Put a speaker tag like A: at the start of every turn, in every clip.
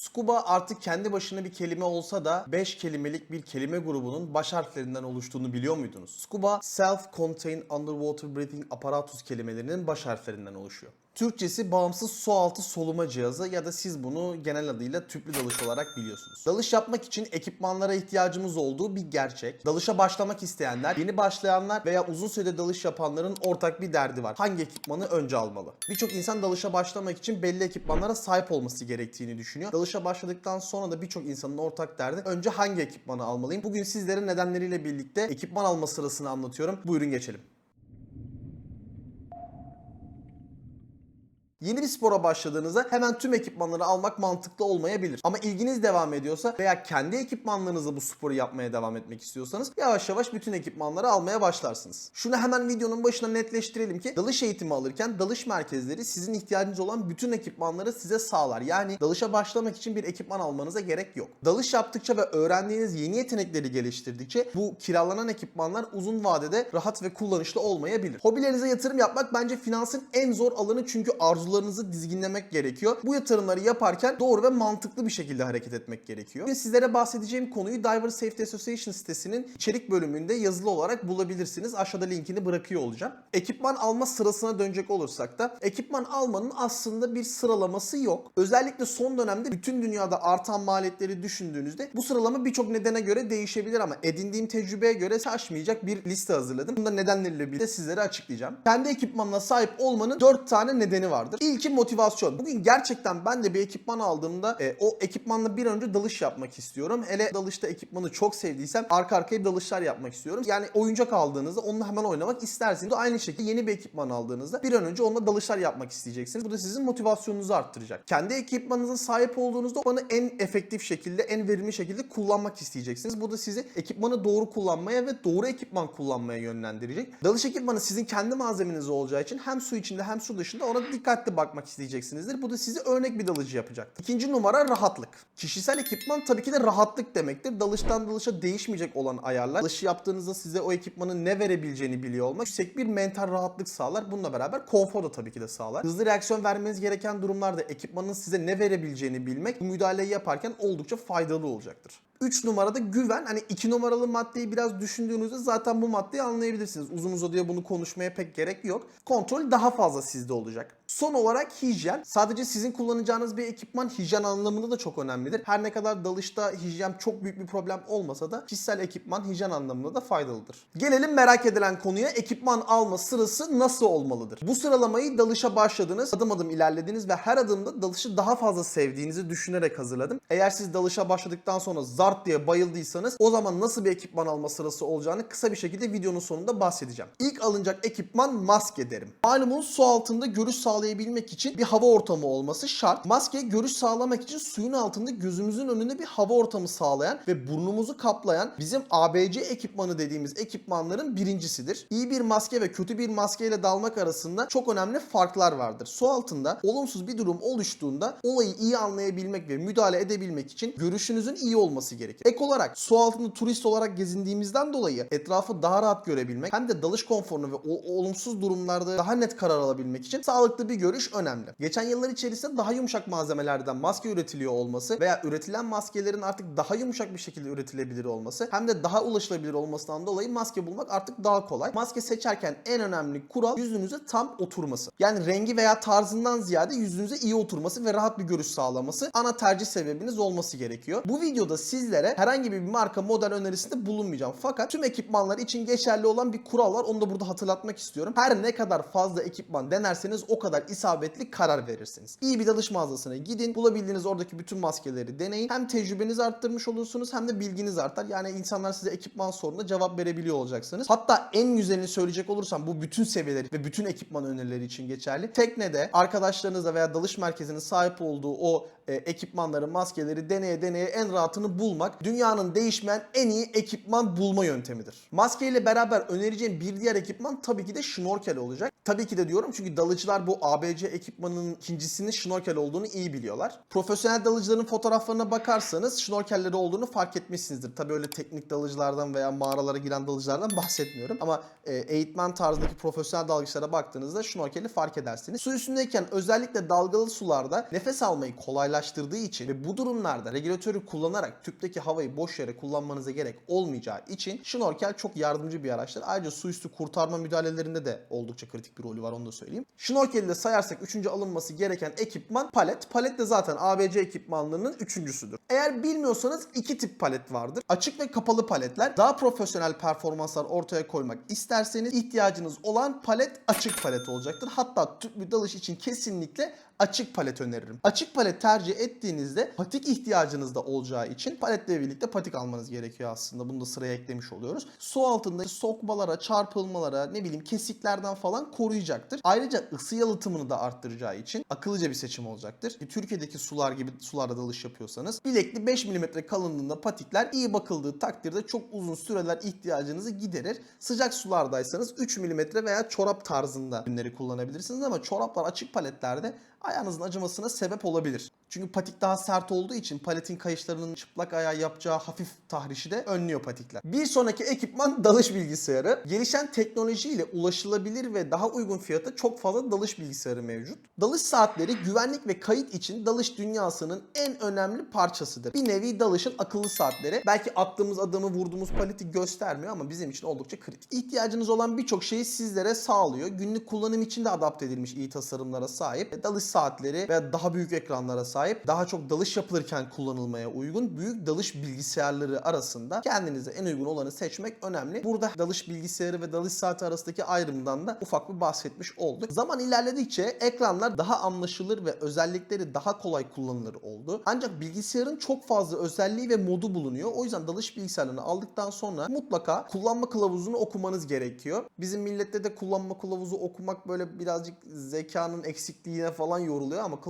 A: Scuba artık kendi başına bir kelime olsa da 5 kelimelik bir kelime grubunun baş harflerinden oluştuğunu biliyor muydunuz? Scuba, Self-Contained Underwater Breathing Apparatus kelimelerinin baş harflerinden oluşuyor. Türkçesi bağımsız sualtı soluma cihazı ya da siz bunu genel adıyla tüplü dalış olarak biliyorsunuz. Dalış yapmak için ekipmanlara ihtiyacımız olduğu bir gerçek. Dalışa başlamak isteyenler, yeni başlayanlar veya uzun sürede dalış yapanların ortak bir derdi var. Hangi ekipmanı önce almalı? Birçok insan dalışa başlamak için belli ekipmanlara sahip olması gerektiğini düşünüyor. Dalışa başladıktan sonra da birçok insanın ortak derdi önce hangi ekipmanı almalıyım? Bugün sizlere nedenleriyle birlikte ekipman alma sırasını anlatıyorum. Buyurun geçelim. Yeni bir spora başladığınızda hemen tüm ekipmanları almak mantıklı olmayabilir. Ama ilginiz devam ediyorsa veya kendi ekipmanlarınızla bu sporu yapmaya devam etmek istiyorsanız yavaş yavaş bütün ekipmanları almaya başlarsınız. Şunu hemen videonun başına netleştirelim ki dalış eğitimi alırken dalış merkezleri sizin ihtiyacınız olan bütün ekipmanları size sağlar. Yani dalışa başlamak için bir ekipman almanıza gerek yok. Dalış yaptıkça ve öğrendiğiniz yeni yetenekleri geliştirdikçe bu kiralanan ekipmanlar uzun vadede rahat ve kullanışlı olmayabilir. Hobilerinize yatırım yapmak bence finansın en zor alanı çünkü arzularınızı dizginlemek gerekiyor. Bu yatırımları yaparken doğru ve mantıklı bir şekilde hareket etmek gerekiyor. Bugün sizlere bahsedeceğim konuyu Diver Safety Association sitesinin içerik bölümünde yazılı olarak bulabilirsiniz. Aşağıda linkini bırakıyor olacağım. Ekipman alma sırasına dönecek olursak da ekipman almanın aslında bir sıralaması yok. Özellikle son dönemde bütün dünyada artan maliyetleri düşündüğünüzde bu sıralama birçok nedene göre değişebilir ama edindiğim tecrübeye göre şaşmayacak bir liste hazırladım. Bunda nedenleriyle birlikte sizlere açıklayacağım. Kendi ekipmanına sahip olmanın 4 tane nedeni vardır. İlki motivasyon. Bugün gerçekten ben de bir ekipman aldığımda o ekipmanla bir önce dalış yapmak istiyorum. Hele dalışta ekipmanı çok sevdiysem arka arkaya dalışlar yapmak istiyorum. Yani oyuncak aldığınızda onunla hemen oynamak istersiniz. Aynı şekilde yeni bir ekipman aldığınızda bir an önce onunla dalışlar yapmak isteyeceksiniz. Bu da sizin motivasyonunuzu arttıracak. Kendi ekipmanınıza sahip olduğunuzda onu en efektif şekilde, en verimli şekilde kullanmak isteyeceksiniz. Bu da sizi ekipmanı doğru kullanmaya ve doğru ekipman kullanmaya yönlendirecek. Dalış ekipmanı sizin kendi malzemeniz olacağı için hem su içinde hem su dışında ona dikkatli bakmak isteyeceksinizdir. Bu da sizi örnek bir dalıcı yapacaktır. İkinci numara rahatlık. Kişisel ekipman tabii ki de rahatlık demektir. Dalıştan dalışa değişmeyecek olan ayarlar. Dalışı yaptığınızda size o ekipmanın ne verebileceğini biliyor olmak yüksek bir mental rahatlık sağlar. Bununla beraber konfor da tabii ki de sağlar. Hızlı reaksiyon vermeniz gereken durumlarda ekipmanın size ne verebileceğini bilmek bu müdahaleyi yaparken oldukça faydalı olacaktır. 3 numarada güven. Hani 2 numaralı maddeyi biraz düşündüğünüzde zaten bu maddeyi anlayabilirsiniz. Uzun uzadıya bunu konuşmaya pek gerek yok. Kontrol daha fazla sizde olacak. Son olarak hijyen. Sadece sizin kullanacağınız bir ekipman hijyen anlamında da çok önemlidir. Her ne kadar dalışta hijyen çok büyük bir problem olmasa da kişisel ekipman hijyen anlamında da faydalıdır. Gelelim merak edilen konuya, ekipman alma sırası nasıl olmalıdır? Bu sıralamayı dalışa başladınız, adım adım ilerlediniz ve her adımda dalışı daha fazla sevdiğinizi düşünerek hazırladım. Eğer siz dalışa başladıktan sonra zart diye bayıldıysanız o zaman nasıl bir ekipman alma sırası olacağını kısa bir şekilde videonun sonunda bahsedeceğim. İlk alınacak ekipman maske derim. Malumunuz su altında görüş sağlayabilmek için bir hava ortamı olması şart. Maske görüş sağlamak için suyun altında gözümüzün önünde bir hava ortamı sağlayan ve burnumuzu kaplayan bizim ABC ekipmanı dediğimiz ekipmanların birincisidir. İyi bir maske ve kötü bir maskeyle dalmak arasında çok önemli farklar vardır. Su altında olumsuz bir durum oluştuğunda olayı iyi anlayabilmek ve müdahale edebilmek için görüşünüzün iyi olması gerekir. Ek olarak su altında turist olarak gezindiğimizden dolayı etrafı daha rahat görebilmek hem de dalış konforunu ve olumsuz durumlarda daha net karar alabilmek için sağlıklı bir görüş önemli. Geçen yıllar içerisinde daha yumuşak malzemelerden maske üretiliyor olması veya üretilen maskelerin artık daha yumuşak bir şekilde üretilebilir olması hem de daha ulaşılabilir olmasından dolayı maske bulmak artık daha kolay. Maske seçerken en önemli kural yüzünüze tam oturması. Yani rengi veya tarzından ziyade yüzünüze iyi oturması ve rahat bir görüş sağlaması ana tercih sebebiniz olması gerekiyor. Bu videoda sizlere herhangi bir marka model önerisinde bulunmayacağım. Fakat tüm ekipmanlar için geçerli olan bir kural var. Onu da burada hatırlatmak istiyorum. Her ne kadar fazla ekipman denerseniz o kadar isabetli karar verirsiniz. İyi bir dalış mağazasına gidin. Bulabildiğiniz oradaki bütün maskeleri deneyin. Hem tecrübenizi arttırmış olursunuz hem de bilginiz artar. Yani insanlar size ekipman sorununa cevap verebiliyor olacaksınız. Hatta en güzelini söyleyecek olursam bu bütün seviyeleri ve bütün ekipman önerileri için geçerli. Teknede arkadaşlarınızla veya dalış merkezinin sahip olduğu o ekipmanları, maskeleri deneye deneye en rahatını bulmak dünyanın değişmeyen en iyi ekipman bulma yöntemidir. Maskeyle beraber önereceğim bir diğer ekipman tabii ki de şnorkel olacak. Tabii ki de diyorum çünkü dalıcılar bu ABC ekipmanının ikincisinin şnorkel olduğunu iyi biliyorlar. Profesyonel dalıcıların fotoğraflarına bakarsanız şnorkelleri olduğunu fark etmişsinizdir. Tabii öyle teknik dalıcılardan veya mağaralara giren dalıcılardan bahsetmiyorum. Ama eğitmen tarzındaki profesyonel dalgıçlara baktığınızda şnorkeli fark edersiniz. Su üstündeyken özellikle dalgalı sularda nefes almayı kolaylaştırır kolaylaştırdığı için ve bu durumlarda regülatörü kullanarak tüpteki havayı boş yere kullanmanıza gerek olmayacağı için şnorkel çok yardımcı bir araçtır. Ayrıca su üstü kurtarma müdahalelerinde de oldukça kritik bir rolü var, onu da söyleyeyim. Şnorkeli de sayarsak 3. alınması gereken ekipman palet. Palet de zaten ABC ekipmanlarının 3.'südür. Eğer bilmiyorsanız 2 tip palet vardır. Açık ve kapalı paletler. Daha profesyonel performanslar ortaya koymak isterseniz ihtiyacınız olan palet açık palet olacaktır. Hatta tüplü dalış için kesinlikle açık palet öneririm. Açık palet tercih ettiğinizde patik ihtiyacınız da olacağı için paletle birlikte patik almanız gerekiyor aslında. Bunu da sıraya eklemiş oluyoruz. Su altında sokmalara, çarpılmalara, ne bileyim kesiklerden falan koruyacaktır. Ayrıca ısı yalıtımını da arttıracağı için akıllıca bir seçim olacaktır. Türkiye'deki sular gibi sularda dalış yapıyorsanız bilekli 5 mm kalınlığında patikler iyi bakıldığı takdirde çok uzun süreler ihtiyacınızı giderir. Sıcak sulardaysanız 3 mm veya çorap tarzında ürünleri kullanabilirsiniz ama çoraplar açık paletlerde ayağınızın acımasına sebep olabilir. Çünkü patik daha sert olduğu için paletin kayışlarının çıplak ayağa yapacağı hafif tahrişi de önlüyor patikler. Bir sonraki ekipman dalış bilgisayarı. Gelişen teknolojiyle ulaşılabilir ve daha uygun fiyata çok fazla dalış bilgisayarı mevcut. Dalış saatleri güvenlik ve kayıt için dalış dünyasının en önemli parçasıdır. Bir nevi dalışın akıllı saatleri. Belki attığımız adımı, vurduğumuz paleti göstermiyor ama bizim için oldukça kritik. İhtiyacınız olan birçok şeyi sizlere sağlıyor. Günlük kullanım için de adapte edilmiş iyi tasarımlara sahip. Dalış saatleri veya daha büyük ekranlara sahip, daha çok dalış yapılırken kullanılmaya uygun büyük dalış bilgisayarları arasında kendinize en uygun olanı seçmek önemli. Burada dalış bilgisayarı ve dalış saati arasındaki ayrımdan da ufak bir bahsetmiş olduk. Zaman ilerledikçe ekranlar daha anlaşılır ve özellikleri daha kolay kullanılır oldu. Ancak bilgisayarın çok fazla özelliği ve modu bulunuyor. O yüzden dalış bilgisayarını aldıktan sonra mutlaka kullanma kılavuzunu okumanız gerekiyor. Bizim millette de kullanma kılavuzu okumak böyle birazcık zekanın eksikliğine falan yoruluyor ama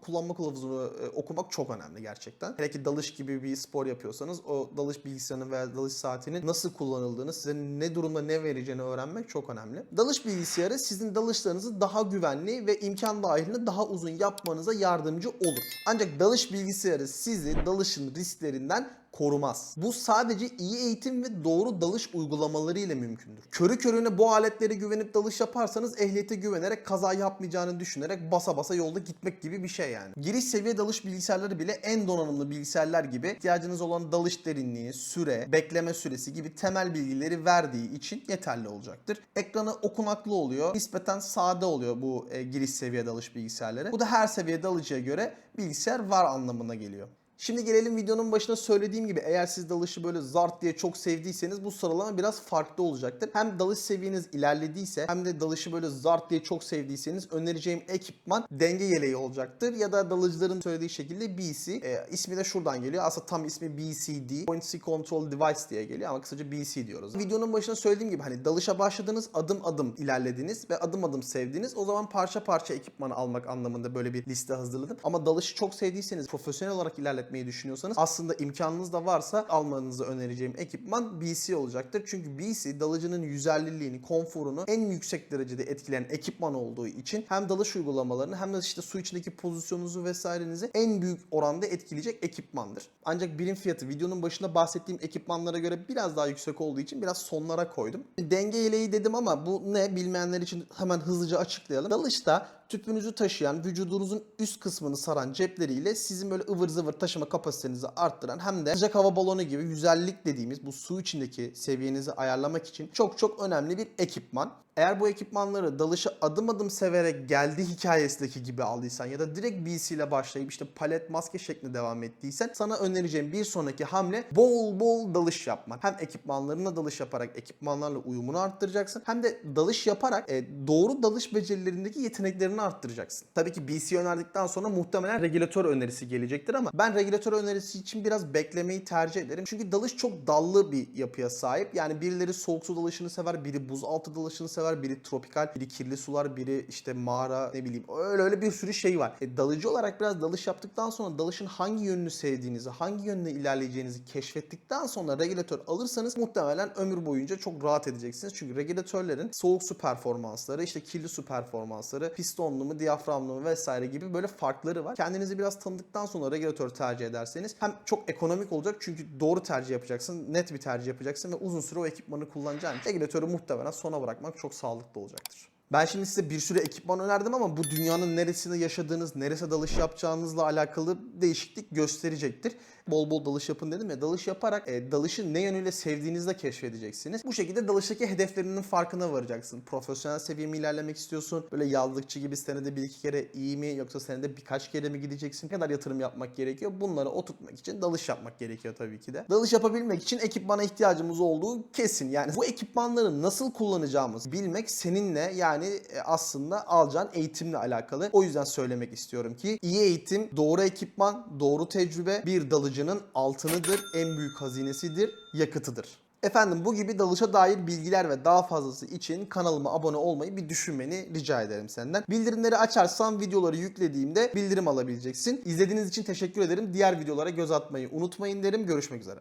A: kullanma kılavuzunu okumak çok önemli gerçekten. Hele ki dalış gibi bir spor yapıyorsanız o dalış bilgisayarının veya dalış saatinin nasıl kullanıldığını, size ne durumda ne vereceğini öğrenmek çok önemli. Dalış bilgisayarı sizin dalışlarınızı daha güvenli ve imkan dahilinde daha uzun yapmanıza yardımcı olur. Ancak dalış bilgisayarı sizi dalışın risklerinden korumaz. Bu sadece iyi eğitim ve doğru dalış uygulamaları ile mümkündür. Körü körüne bu aletlere güvenip dalış yaparsanız ehliyete güvenerek kaza yapmayacağını düşünerek basa basa yolda gitmek gibi bir şey yani. Giriş seviye dalış bilgisayarları bile en donanımlı bilgisayarlar gibi ihtiyacınız olan dalış derinliği, süre, bekleme süresi gibi temel bilgileri verdiği için yeterli olacaktır. Ekranı okunaklı oluyor. Nispeten sade oluyor bu giriş seviye dalış bilgisayarları. Bu da her seviye dalıcıya göre bilgisayar var anlamına geliyor. Şimdi gelelim videonun başında söylediğim gibi eğer siz dalışı böyle zart diye çok sevdiyseniz bu sıralama biraz farklı olacaktır. Hem dalış seviyeniz ilerlediyse hem de dalışı böyle zart diye çok sevdiyseniz önereceğim ekipman denge yeleği olacaktır. Ya da dalıcıların söylediği şekilde BC. İsmi de şuradan geliyor. Aslında tam ismi BCD. Buoyancy Control Device diye geliyor ama kısaca BC diyoruz. Videonun başında söylediğim gibi hani dalışa başladınız, adım adım ilerlediniz ve adım adım sevdiniz. O zaman parça parça ekipmanı almak anlamında böyle bir liste hazırladım. Ama dalışı çok sevdiyseniz, profesyonel olarak ilerletmeyi düşünüyorsanız aslında imkanınız da varsa almanızı önereceğim ekipman BC olacaktır. Çünkü BC dalıcının yüzerliliğini, konforunu en yüksek derecede etkileyen ekipman olduğu için hem dalış uygulamalarını hem de işte su içindeki pozisyonunuzu vesairenizi en büyük oranda etkileyecek ekipmandır. Ancak birim fiyatı videonun başında bahsettiğim ekipmanlara göre biraz daha yüksek olduğu için biraz sonlara koydum. Denge yeleği dedim ama bu ne bilmeyenler için hemen hızlıca açıklayalım. Dalışta tüpünüzü taşıyan, vücudunuzun üst kısmını saran cepleriyle sizin böyle ıvır zıvır taşıma kapasitenizi arttıran hem de sıcak hava balonu gibi yüzerlilik dediğimiz bu su içindeki seviyenizi ayarlamak için çok çok önemli bir ekipman. Eğer bu ekipmanları dalışı adım adım severek geldi hikayesindeki gibi aldıysan ya da direkt BC ile başlayıp işte palet maske şeklinde devam ettiysen sana önereceğim bir sonraki hamle bol bol dalış yapmak. Hem ekipmanlarına dalış yaparak ekipmanlarla uyumunu arttıracaksın hem de dalış yaparak doğru dalış becerilerindeki yeteneklerini arttıracaksın. Tabii ki BC önerdikten sonra muhtemelen regülatör önerisi gelecektir ama ben regülatör önerisi için biraz beklemeyi tercih ederim. Çünkü dalış çok dallı bir yapıya sahip. Yani birileri soğuk su dalışını sever, biri buzaltı dalışını sever, biri tropikal, biri kirli sular, biri işte mağara, ne bileyim öyle bir sürü şey var. Dalıcı olarak biraz dalış yaptıktan sonra dalışın hangi yönünü sevdiğinizi, hangi yönüne ilerleyeceğinizi keşfettikten sonra regülatör alırsanız muhtemelen ömür boyunca çok rahat edeceksiniz. Çünkü regülatörlerin soğuk su performansları, işte kirli su performansları, pistonlu mu, diyaframlı mı vesaire gibi böyle farkları var. Kendinizi biraz tanıdıktan sonra regülatör tercih ederseniz hem çok ekonomik olacak çünkü doğru tercih yapacaksın, net bir tercih yapacaksın ve uzun süre o ekipmanı kullanacağın için regülatörü muhtemelen sona bırakmak çok sağlıklı olacaktır. Ben şimdi size bir sürü ekipman önerdim ama bu dünyanın neresinde yaşadığınız, neresi dalış yapacağınızla alakalı değişiklik gösterecektir. Bol bol dalış yapın dedim ya. Dalış yaparak dalışı ne yönüyle sevdiğinizi de keşfedeceksiniz. Bu şekilde dalıştaki hedeflerinin farkına varacaksın. Profesyonel seviye mi ilerlemek istiyorsun? Böyle yazlıkçı gibi senede 1-2 kere iyi mi? Yoksa senede birkaç kere mi gideceksin? Ne kadar yatırım yapmak gerekiyor? Bunları oturtmak için dalış yapmak gerekiyor tabii ki de. Dalış yapabilmek için ekipmana ihtiyacımız olduğu kesin. Yani bu ekipmanları nasıl kullanacağımız bilmek seninle yani aslında alacağın eğitimle alakalı. O yüzden söylemek istiyorum ki iyi eğitim, doğru ekipman, doğru tecrübe bir dalıcının altınıdır, en büyük hazinesidir, yakıtıdır. Efendim bu gibi dalışa dair bilgiler ve daha fazlası için kanalıma abone olmayı bir düşünmeni rica ederim senden. Bildirimleri açarsan videoları yüklediğimde bildirim alabileceksin. İzlediğiniz için teşekkür ederim. Diğer videolara göz atmayı unutmayın derim. Görüşmek üzere.